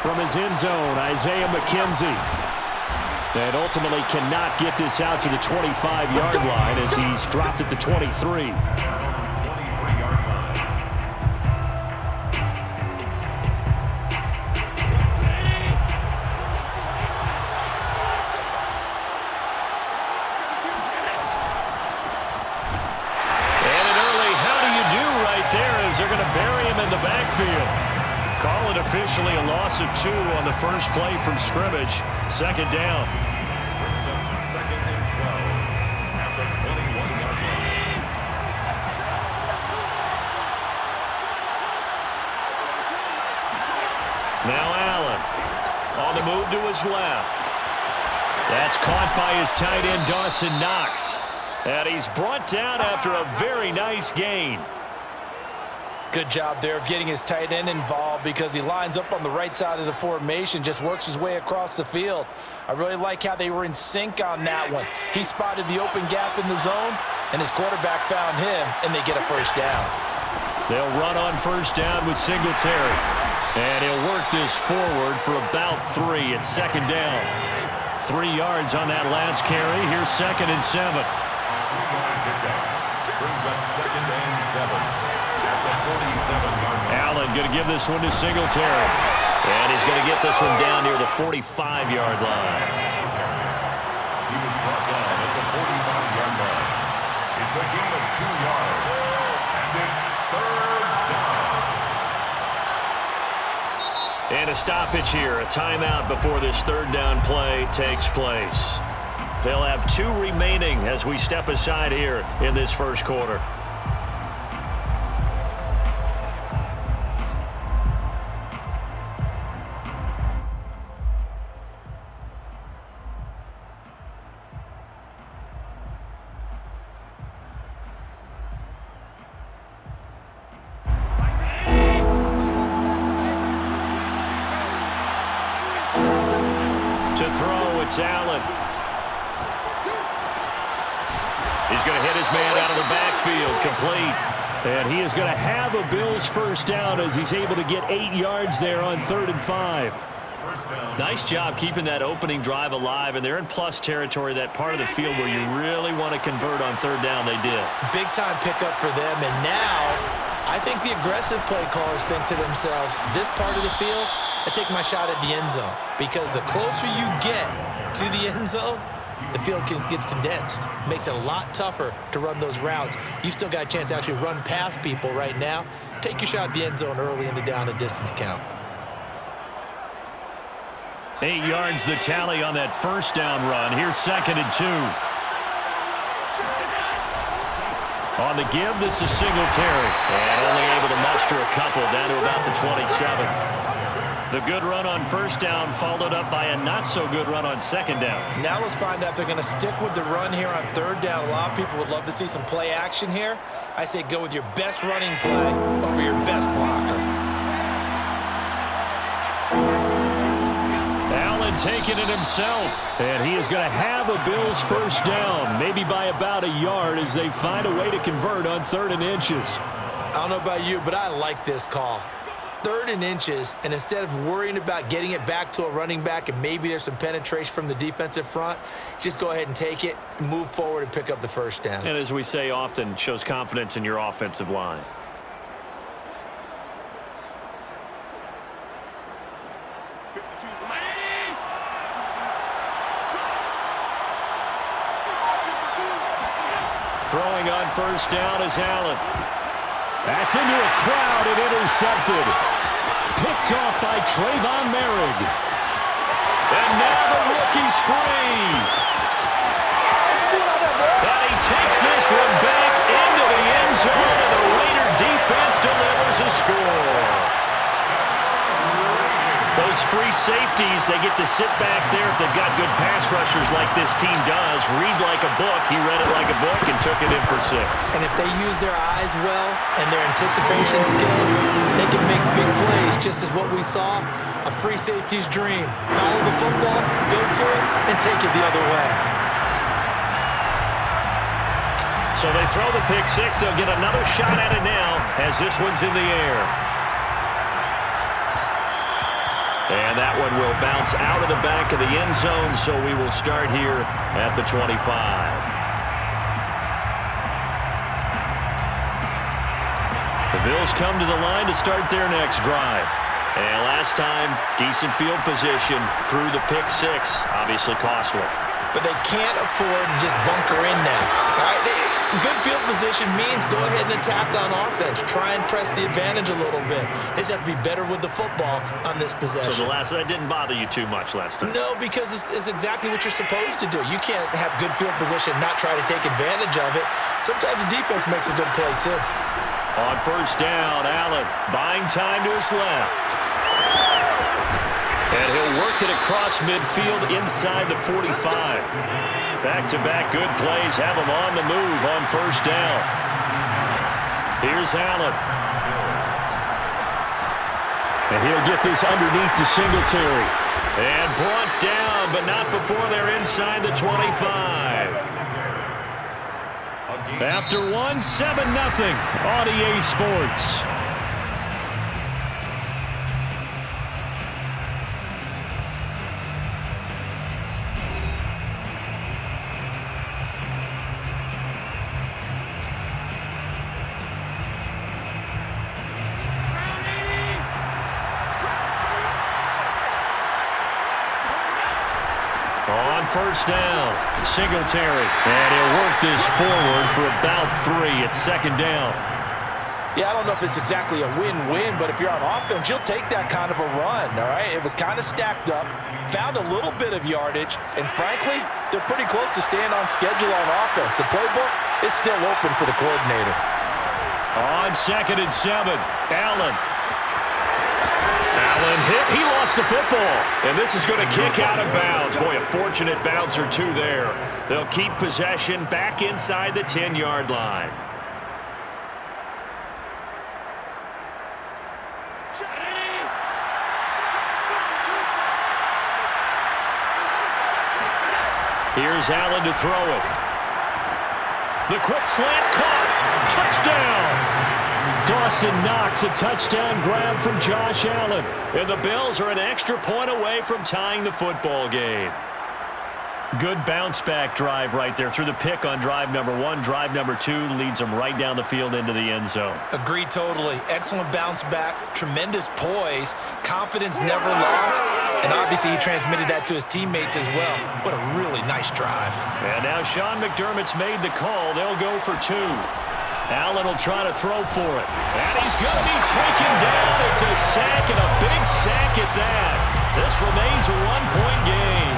from his end zone, Isaiah McKenzie. And ultimately cannot get this out to the 25-yard line as he's dropped at the 23. They're going to bury him in the backfield. Call it officially a loss of 2 on the first play from scrimmage. Second down. Brings up second and 12 at the 21-yard line. Now Allen on the move to his left. That's caught by his tight end, Dawson Knox. And he's brought down after a very nice gain. Good job there of getting his tight end involved because he lines up on the right side of the formation, just works his way across the field. I really like how they were in sync on that one. He spotted the open gap in the zone, and his quarterback found him, and they get a first down. They'll run on first down with Singletary. And he'll work this forward for about 3 at second down. 3 yards on that last carry. Here's second and 7. Brings up second and 7. Allen going to give this one to Singletary. And he's going to get this one down near the 45-yard line. He was brought down at the 45-yard line. It's a gain of 2 yards. And it's third down. And a stoppage here. A timeout before this third down play takes place. They'll have 2 remaining as we step aside here in this first quarter. It's Allen. He's going to hit his man out of the backfield, complete. And he is going to have a Bills first down as he's able to get 8 yards there on 3rd and 5. Nice job keeping that opening drive alive, and they're in plus territory, that part of the field where you really want to convert on 3rd down. They did. Big time pickup for them, and now I think the aggressive play callers think to themselves, this part of the field, I take my shot at the end zone, because the closer you get to the end zone, the field gets condensed. Makes it a lot tougher to run those routes. You still got a chance to actually run past people right now. Take your shot at the end zone early in the down and distance count. 8 yards the tally on that first down run. Here's second and 2. On the give, this is Singletary. And only able to muster a couple down to about the 27. The good run on first down followed up by a not-so-good run on second down. Now let's find out if they're going to stick with the run here on 3rd down. A lot of people would love to see some play action here. I say go with your best running play over your best blocker. Allen taking it himself. And he is going to have a Bills first down, maybe by about a yard as they find a way to convert on 3rd and inches. I don't know about you, but I like this call. 3rd and inches, and instead of worrying about getting it back to a running back and maybe there's some penetration from the defensive front, just go ahead and take it, move forward, and pick up the first down. And as we say often, shows confidence in your offensive line. Throwing on first down is Allen. That's into a crowd and intercepted. Picked off by Trayvon Merrick. And now the rookie's free. And he takes this one back into the end zone, and the Raider defense delivers a score. Those free safeties, they get to sit back there if they've got good pass rushers like this team does. Read like a book. He read it like a book and took it in for 6. And if they use their eyes well and their anticipation skills, they can make big plays, just as what we saw. A free safety's dream. Follow the football, go to it, and take it the other way. So they throw the pick 6. They'll get another shot at it now as this one's in the air. And that one will bounce out of the back of the end zone, so we will start here at the 25. The Bills come to the line to start their next drive. And last time, decent field position through the pick six. Obviously costly. But they can't afford to just bunker in now. All right? Good field position means go ahead and attack on offense. Try and press the advantage a little bit. They just have to be better with the football on this possession. So that didn't bother you too much last time? No, because it's exactly what you're supposed to do. You can't have good field position and not try to take advantage of it. Sometimes the defense makes a good play, too. On first down, Allen buying time to his left. And he'll work it across midfield inside the 45. Back-to-back good plays have him on the move on first down. Here's Allen. And he'll get this underneath to Singletary. And brought down, but not before they're inside the 25. After 1, 7-0 on EA Sports. On first down, Singletary. And he'll work this forward for about 3 at second down. Yeah, I don't know if it's exactly a win-win, but if you're on offense, you'll take that kind of a run, all right? It was kind of stacked up, found a little bit of yardage, and frankly, they're pretty close to staying on schedule on offense. The playbook is still open for the coordinator. On 2nd and 7, Allen hit. He lost the football, and this is going to kick out of bounds. Boy, a fortunate bounce or two there. They'll keep possession back inside the 10-yard line. Here's Allen to throw it. The quick slant caught. Touchdown! Dawson Knox, a touchdown grab from Josh Allen. And the Bills are an extra point away from tying the football game. Good bounce-back drive right there through the pick on drive number 1. Drive number 2 leads them right down the field into the end zone. Agree totally. Excellent bounce back, tremendous poise, confidence never lost, and obviously he transmitted that to his teammates as well. What a really nice drive. And now Sean McDermott's made the call. They'll go for 2. Allen will try to throw for it. And he's going to be taken down. It's a sack, and a big sack at that. This remains a 1-point game.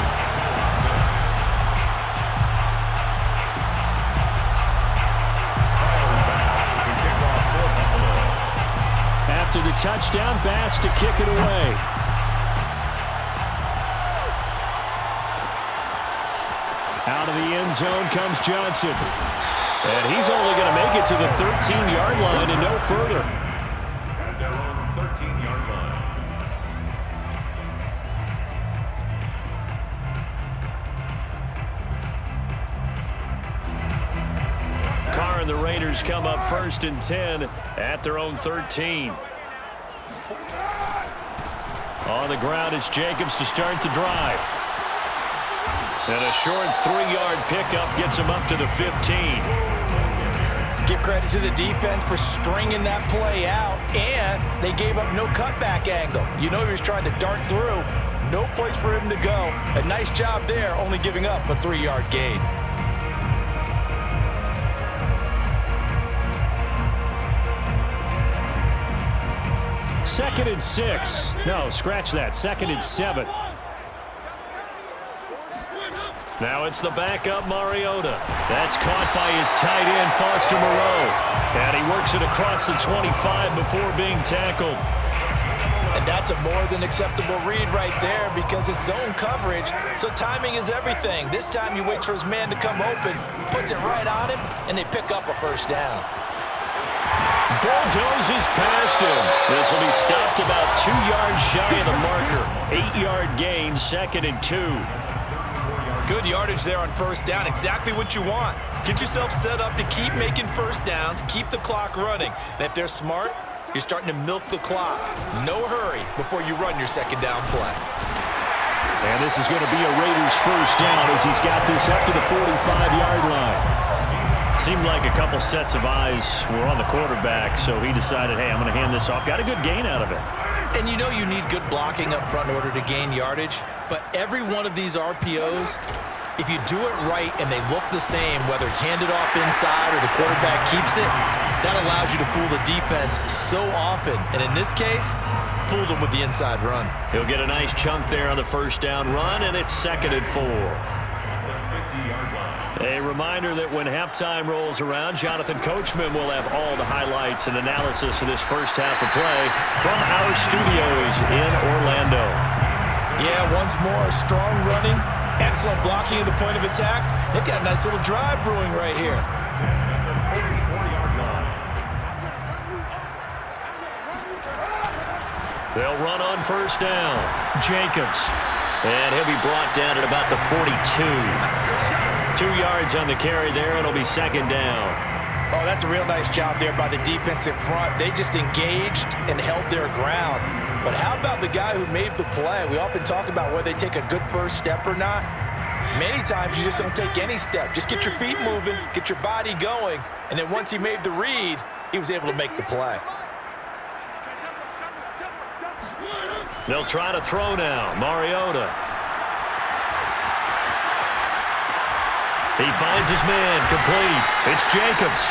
After the touchdown, Bass to kick it away. Out of the end zone comes Johnson. And he's only going to make it to the 13-yard line and no further. At their own 13-yard line. Carr and the Raiders come up 1st and 10 at their own 13. On the ground, it's Jacobs to start the drive. And a short 3-yard pickup gets him up to the 15. Give credit to the defense for stringing that play out, and they gave up no cutback angle. You know he was trying to dart through. No place for him to go. A nice job there, only giving up a 3-yard gain. Second and 6. No, scratch that. 2nd and 7. Now it's the backup Mariota. That's caught by his tight end, Foster Moreau. And he works it across the 25 before being tackled. And that's a more than acceptable read right there because it's zone coverage, so timing is everything. This time he waits for his man to come open, puts it right on him, and they pick up a first down. Bulldozes past him. This will be stopped about 2 yards shy of the marker. 8-yard gain, 2nd and 2. Good yardage there on first down. Exactly what you want. Get yourself set up to keep making first downs, keep the clock running. And if they're smart, You're starting to milk the clock. No hurry before you run your second down play. And this is going to be a Raiders first down as he's got this up to the 45-yard line. Seemed like a couple sets of eyes were on the quarterback, so he decided, hey, I'm going to hand this off. Got a good gain out of it. And you know you need good blocking up front in order to gain yardage, but every one of these RPOs, if you do it right and they look the same, whether it's handed off inside or the quarterback keeps it, that allows you to fool the defense so often. And in this case, fooled them with the inside run. He'll get a nice chunk there on the first down run, and it's 2nd and 4. A reminder that when halftime rolls around, Jonathan Coachman will have all the highlights and analysis of this first half of play from our studios in Orlando. Yeah, once more, strong running, excellent blocking at the point of attack. They've got a nice little drive brewing right here. They'll run on first down. Jacobs. And he'll be brought down at about the 42. 2 yards on the carry there. It'll be 2nd down. Oh, that's a real nice job there by the defensive front. They just engaged and held their ground. But how about the guy who made the play? We often talk about whether they take a good first step or not. Many times you just don't take any step. Just get your feet moving, get your body going, and then once he made the read, he was able to make the play. They'll try to throw now. Mariota. He finds his man, complete. It's Jacobs.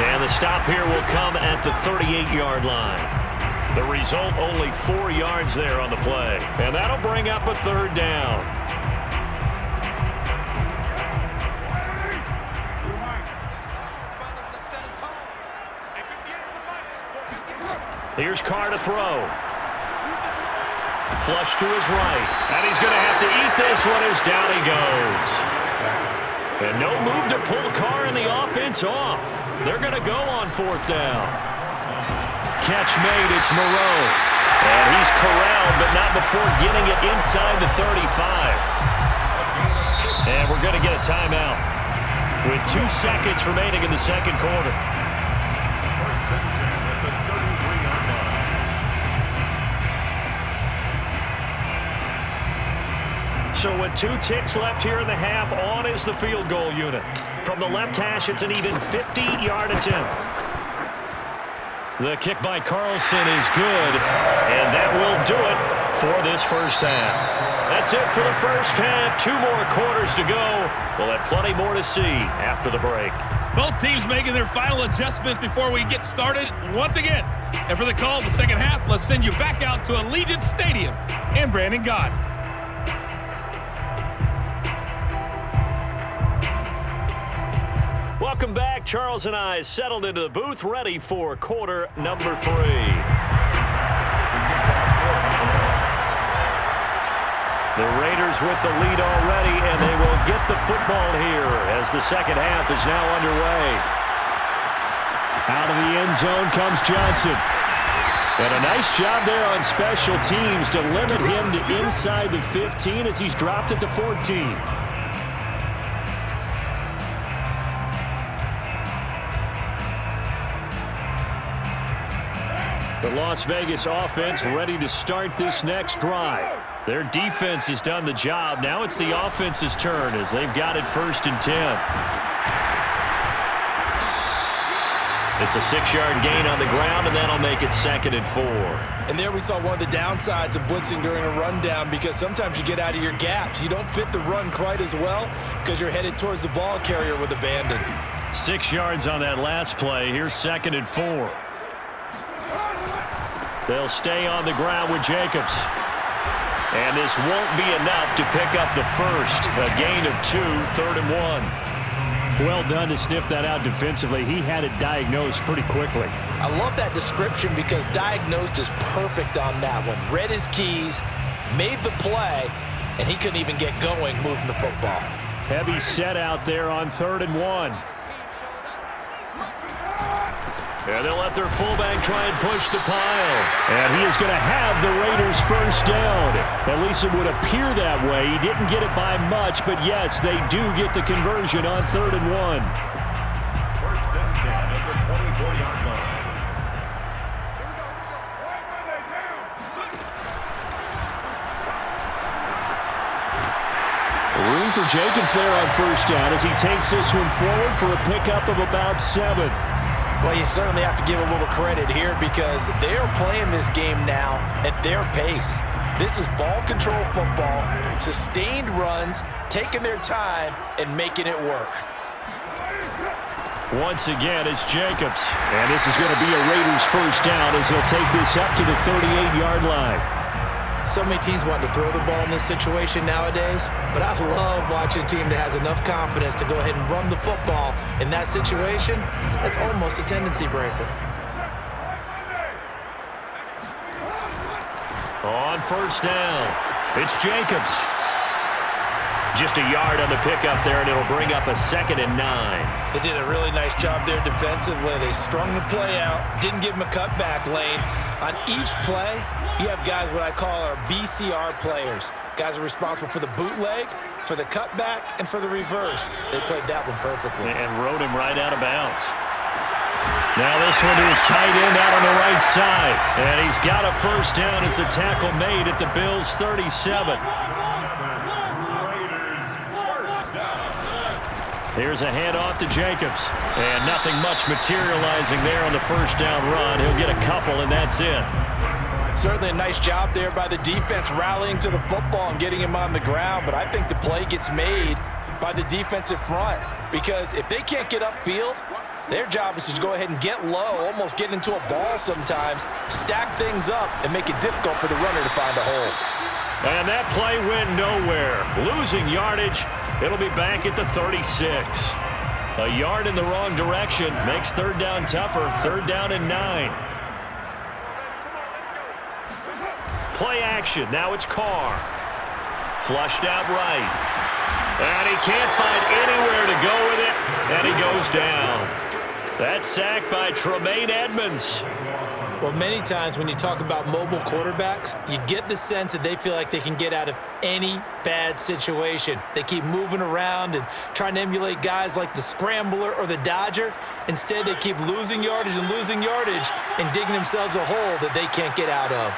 And the stop here will come at the 38-yard line. The result, only 4 yards there on the play. And that'll bring up a 3rd down. Here's Carr to throw. Flush to his right. And he's going to have to eat this one as down he goes. And no move to pull Carr and the offense off. They're going to go on 4th down. Catch made, it's Moreau. And he's corralled, but not before getting it inside the 35. And we're going to get a timeout with 2 seconds remaining in the second quarter. First and 10 at the 33-yard line. So with 2 ticks left here in the half, on is the field goal unit. From the left hash, it's an even 50-yard attempt. The kick by Carlson is good, and that will do it for this first half. That's it for the first half. 2 more quarters to go. We'll have plenty more to see after the break. Both teams making their final adjustments before we get started once again. And for the call of the second half, let's send you back out to Allegiant Stadium in Brandon God. Welcome back. Charles and I settled into the booth, ready for quarter number 3. The Raiders with the lead already, and they will get the football here as the second half is now underway. Out of the end zone comes Johnson. And a nice job there on special teams to limit him to inside the 15 as he's dropped at the 14. The Las Vegas offense ready to start this next drive. Their defense has done the job. Now it's the offense's turn as they've got it 1st and 10. It's a 6-yard gain on the ground, and that'll make it 2nd and 4. And there we saw one of the downsides of blitzing during a rundown, because sometimes you get out of your gaps. You don't fit the run quite as well because you're headed towards the ball carrier with abandon. 6 yards on that last play. Here's 2nd and 4. They'll stay on the ground with Jacobs. And this won't be enough to pick up the first. A gain of 2, 3rd and 1. Well done to sniff that out defensively. He had it diagnosed pretty quickly. I love that description because diagnosed is perfect on that one. Read his keys, made the play, and he couldn't even get going moving the football. Heavy set out there on 3rd and 1. And they'll let their fullback try and push the pile. And he is going to have the Raiders first down. At least it would appear that way. He didn't get it by much, but yes, they do get the conversion on 3rd and 1. First and 10 at the 24-yard line. Room for Jacobs there on first down as he takes this one forward for a pickup of about 7. Well, you certainly have to give a little credit here because they are playing this game now at their pace. This is ball control football, sustained runs, taking their time, and making it work. Once again, it's Jacobs. And this is going to be a Raiders first down as he'll take this up to the 38-yard line. So many teams want to throw the ball in this situation nowadays, but I love watching a team that has enough confidence to go ahead and run the football in that situation. That's almost a tendency breaker. On first down, it's Jacobs. Just a yard on the pickup there, and it'll bring up a 2nd and 9. They did a really nice job there defensively. They strung the play out, didn't give him a cutback lane. On each play, you have guys what I call our BCR players. Guys are responsible for the bootleg, for the cutback, and for the reverse. They played that one perfectly. And rode him right out of bounds. Now this one to his tight end out on the right side. And he's got a first down as the tackle made at the Bills' 37. Here's a handoff to Jacobs. And nothing much materializing there on the first down run. He'll get a couple, and that's it. Certainly a nice job there by the defense rallying to the football and getting him on the ground, but I think the play gets made by the defensive front because if they can't get upfield, their job is to go ahead and get low, almost get into a ball sometimes, stack things up, and make it difficult for the runner to find a hole. And that play went nowhere. Losing yardage. It'll be back at the 36. A yard in the wrong direction makes third down tougher. 3rd down and 9. Play action. Now it's Carr. Flushed out right. And he can't find anywhere to go with it. And he goes down. That's sacked by Tremaine Edmonds. Well, many times when you talk about mobile quarterbacks, you get the sense that they feel like they can get out of any bad situation. They keep moving around and trying to emulate guys like the Scrambler or the Dodger. Instead, they keep losing yardage and digging themselves a hole that they can't get out of.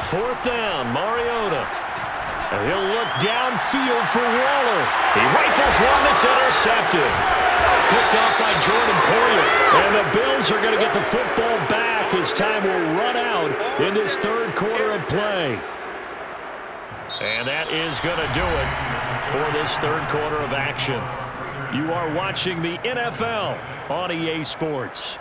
Fourth down, Mariota. And he'll look downfield for Waller. He rifles one that's intercepted. Picked off by Jordan Poyer. And the Bills are going to get the football back as time will run out in this 3rd quarter of play. And that is going to do it for this 3rd quarter of action. You are watching the NFL on EA Sports.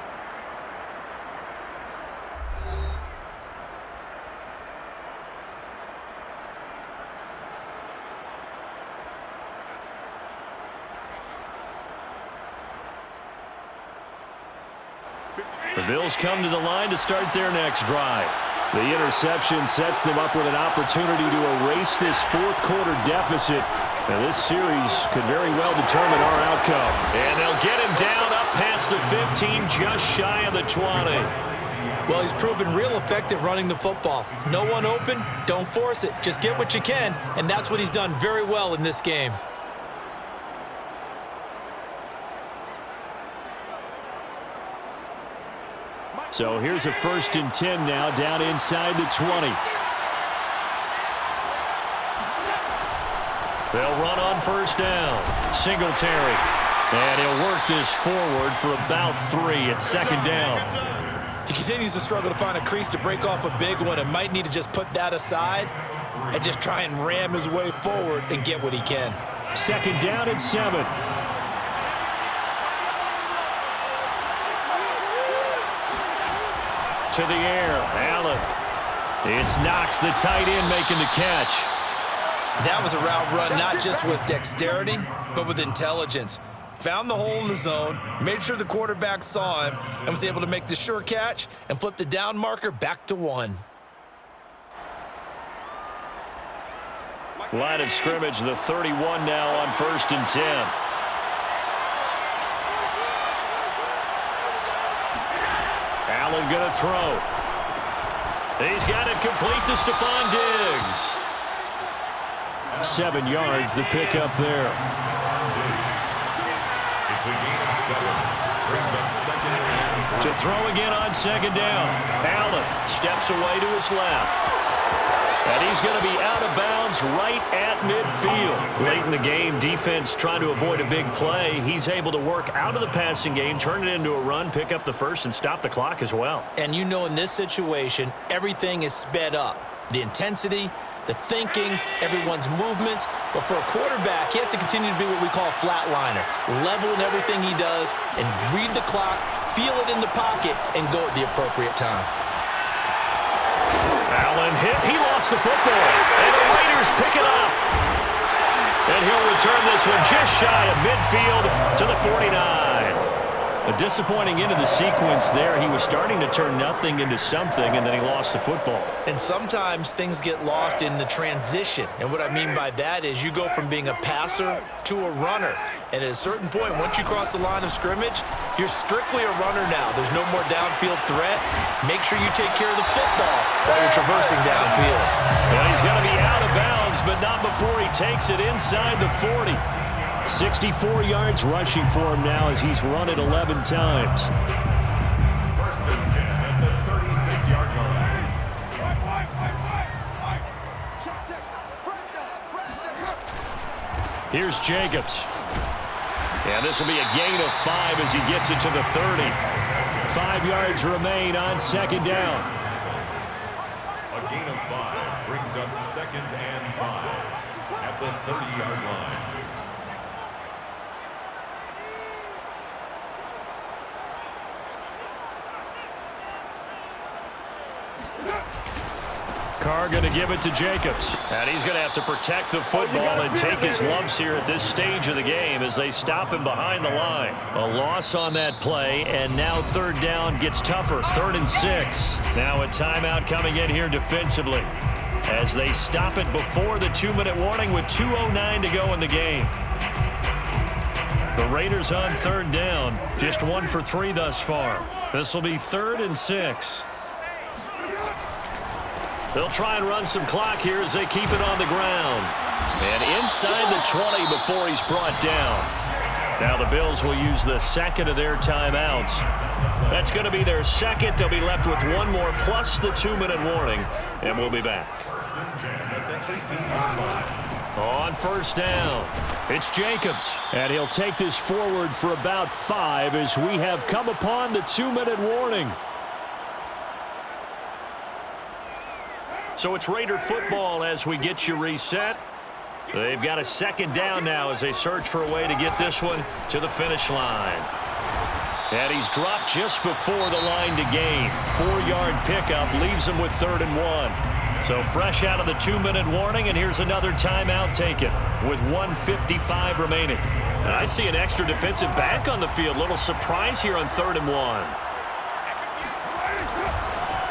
The Bills come to the line to start their next drive. The interception sets them up with an opportunity to erase this 4th quarter deficit. And this series could very well determine our outcome. And they'll get him down up past the 15, just shy of the 20. Well, he's proven real effective running the football. No one open, don't force it. Just get what you can, and that's what he's done very well in this game. So here's a 1st and 10 now, down inside the 20. They'll run on first down. Singletary. And he'll work this forward for about 3 at 2nd down. He continues to struggle to find a crease to break off a big one and might need to just put that aside and just try and ram his way forward and get what he can. 2nd down and 7. To the air, Allen. It's Knox, the tight end, making the catch. That was a route run not just with dexterity, but with intelligence. Found the hole in the zone, made sure the quarterback saw him, and was able to make the sure catch and flip the down marker back to 1. Line of scrimmage, the 31 now on 1st and 10. Allen going to throw. He's got it complete to Stephon Diggs. 7 yards, the pickup there. It's a gain of 7. Brings up second and 4. To throw again on second down. Allen steps away to his left. And he's going to be out of bounds right at midfield. Late in the game, defense trying to avoid a big play. He's able to work out of the passing game, turn it into a run, pick up the first, and stop the clock as well. And you know in this situation, everything is sped up. The intensity, the thinking, everyone's movement. But for a quarterback, he has to continue to be what we call a flatliner. Level in everything he does and read the clock, feel it in the pocket, and go at the appropriate time. Allen hit. He lost the football. And the Raiders pick it up. And he'll return this one just shy of midfield to the 49. A disappointing end of the sequence there. He was starting to turn nothing into something, and then he lost the football. And sometimes things get lost in the transition. And what I mean by that is you go from being a passer to a runner. And at a certain point, once you cross the line of scrimmage, you're strictly a runner now. There's no more downfield threat. Make sure you take care of the football while you're traversing downfield. Well, he's going to be out of bounds, but not before he takes it inside the 40. 64 yards rushing for him now as he's run it 11 times. First and 10 at the 36-yard line. Here's Jacobs. And this will be a gain of 5 as he gets it to the 30. 5 yards remain on second down. A gain of 5 brings up second and 5 at the 30-yard line. Carr going to give it to Jacobs. And he's going to have to protect the football and take his lumps here at this stage of the game as they stop him behind the line. A loss on that play, and now third down gets tougher. 3rd and 6. Now a timeout coming in here defensively as they stop it before the 2-minute warning with 2:09 to go in the game. The Raiders on third down, just 1 for 3 thus far. This will be 3rd and 6. They'll try and run some clock here as they keep it on the ground. And inside the 20 before he's brought down. Now the Bills will use the second of their timeouts. That's going to be their second. They'll be left with 1 more plus the 2-minute warning. And we'll be back. On first down, it's Jacobs. And he'll take this forward for about 5 as we have come upon the 2-minute warning. So it's Raider football as we get you reset. They've got a second down now as they search for a way to get this one to the finish line. And he's dropped just before the line to gain. 4-yard pickup leaves him with 3rd and 1. So fresh out of the 2-minute warning, and here's another timeout taken with 1:55 remaining. And I see an extra defensive back on the field. Little surprise here on 3rd and 1.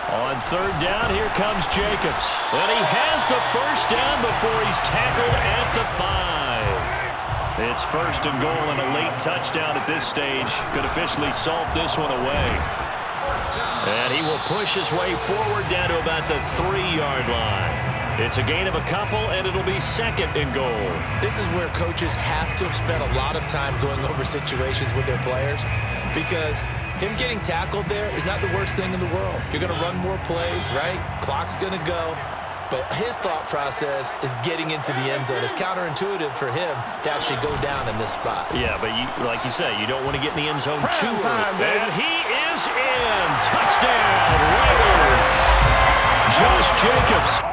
On third down, here comes Jacobs. And he has the first down before he's tackled at the 5. It's 1st and goal and a late touchdown at this stage. Could officially salt this one away. And he will push his way forward down to about the 3-yard line. It's a gain of a couple, and it'll be 2nd and goal. This is where coaches have to have spent a lot of time going over situations with their players, because him getting tackled there is not the worst thing in the world. You're going to run more plays, right? Clock's going to go. But his thought process is getting into the end zone. It's counterintuitive for him to actually go down in this spot. Yeah, but like you say, you don't want to get in the end zone too early. And he is in. Touchdown, Raiders. Josh Jacobs